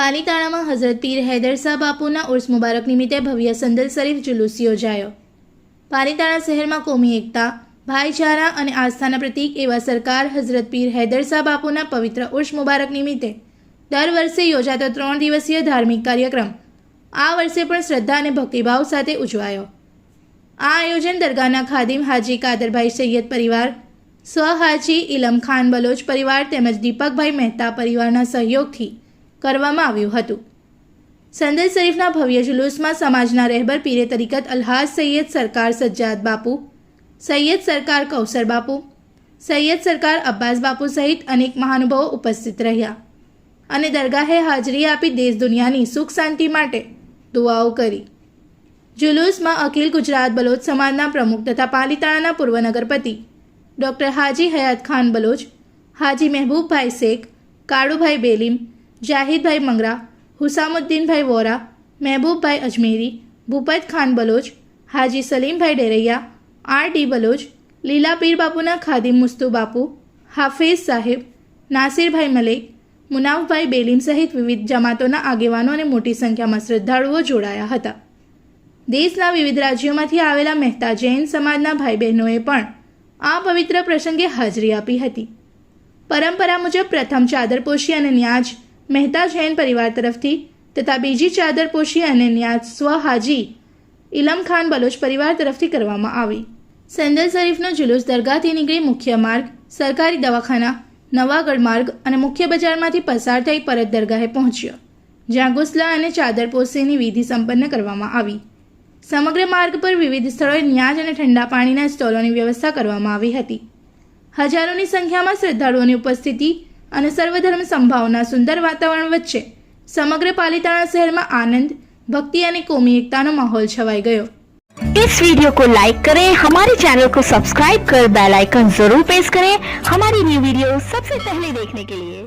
પાલીતાણામાં હઝરત પીર હૈદર શાહ બાપુના ઉર્સ મુબારક નિમિત્તે ભવ્ય સંદલ શરીફ જુલુસ યોજાયો। પાલીતાણા શહેરમાં કોમી એકતા, ભાઈચારા અને આસ્થાના પ્રતીક એવા સરકાર હઝરત પીર હૈદર શાહ બાપુના પવિત્ર ઉર્સ મુબારક નિમિત્તે દર વર્ષે યોજાતો 3 દિવસીય ધાર્મિક કાર્યક્રમ આ વર્ષે પણ શ્રદ્ધા અને ભક્તિભાવ સાથે ઉજવાયો। આ આયોજન દરગાહના ખાદિમ હાજી કાદરભાઈ સૈયદ પરિવાર, સ્વ હાજી ઇલમ ખાન બલોચ પરિવાર તેમજ દીપકભાઈ મહેતા પરિવારના સહયોગથી કરવામાં આવ્યું હતું। સંદલ શરીફના ભવ્ય જુલુસમાં સમાજના રહેબર પીરે તરીકત અલ્હાજ સૈયદ સરકાર સજ્જાદ બાપુ, સૈયદ સરકાર કૌસર બાપુ, સૈયદ સરકાર અબ્બાસ બાપુ સહિત અનેક મહાનુભાવો ઉપસ્થિત રહ્યા અને દરગાહે હાજરી આપી દેશ દુનિયાની સુખ શાંતિ માટે દુઆઓ કરી। જુલુસમાં અખિલ ગુજરાત બલોચ સમાજના પ્રમુખ તથા પાલીતાણાના પૂર્વ નગરપતિ ડૉક્ટર હાજી હયાત ખાન બલોચ, હાજી મહેબૂબભાઈ શેખ, કાળુભાઈ બેલીમ, જાહિદભાઈ મંગરા, હુસામુદ્દીનભાઈ વોરા, મહેબૂબભાઈ અજમેરી, ભૂપત ખાન બલોચ, હાજી સલીમભાઈ ડેરૈયા, આર.ડી. બલોચ, લીલા પીર બાપુના ખાદિમ મુસ્તુ બાપુ, હાફિઝ સાહેબ, નાસિરભાઈ મલેક, મુનાફભાઈ બેલીમ સહિત વિવિધ જમાતોના આગેવાનો અને મોટી સંખ્યામાં શ્રદ્ધાળુઓ જોડાયા હતા। દેશના વિવિધ રાજ્યોમાંથી આવેલા મહેતા જૈન સમાજના ભાઈ બહેનોએ પણ આ પવિત્ર પ્રસંગે હાજરી આપી હતી। પરંપરા મુજબ પ્રથમ ચાદરપોશી અને ન્યાજ મહેતા જૈન પરિવાર તરફથી તથા બીજી ચાદરપોશી અને ન્યાજ સ્વ હાજી ઇલમ ખાન બલોચ પરિવાર તરફથી કરવામાં આવી। સંદલ શરીફનો જુલુસ દરગાહથી નીકળી મુખ્ય માર્ગ, સરકારી દવાખાના, નવાગઢ માર્ગ અને મુખ્ય બજારમાંથી પસાર થઈ પરત દરગાહે પહોંચ્યો, જ્યાં ગુસ્લા અને ચાદરપોશીની વિધિ સંપન્ન કરવામાં આવી। સમગ્ર માર્ગ પર વિવિધ સ્થળોએ ન્યાજ અને ઠંડા પાણીના સ્ટોલોની વ્યવસ્થા કરવામાં આવી હતી। હજારોની સંખ્યામાં શ્રદ્ધાળુઓની ઉપસ્થિતિ અને સર્વધર્મ સંભાવના સુંદર વાતાવરણ વચ્ચે समग्र पालीताना शहर में आनंद, भक्ति और कौमी एकता नो माहौल छवाई गयो। इस वीडियो को लाइक करें, हमारे चैनल को सब्सक्राइब कर बेल आइकन जरूर प्रेस करें हमारी न्यू वीडियो सबसे पहले देखने के लिए।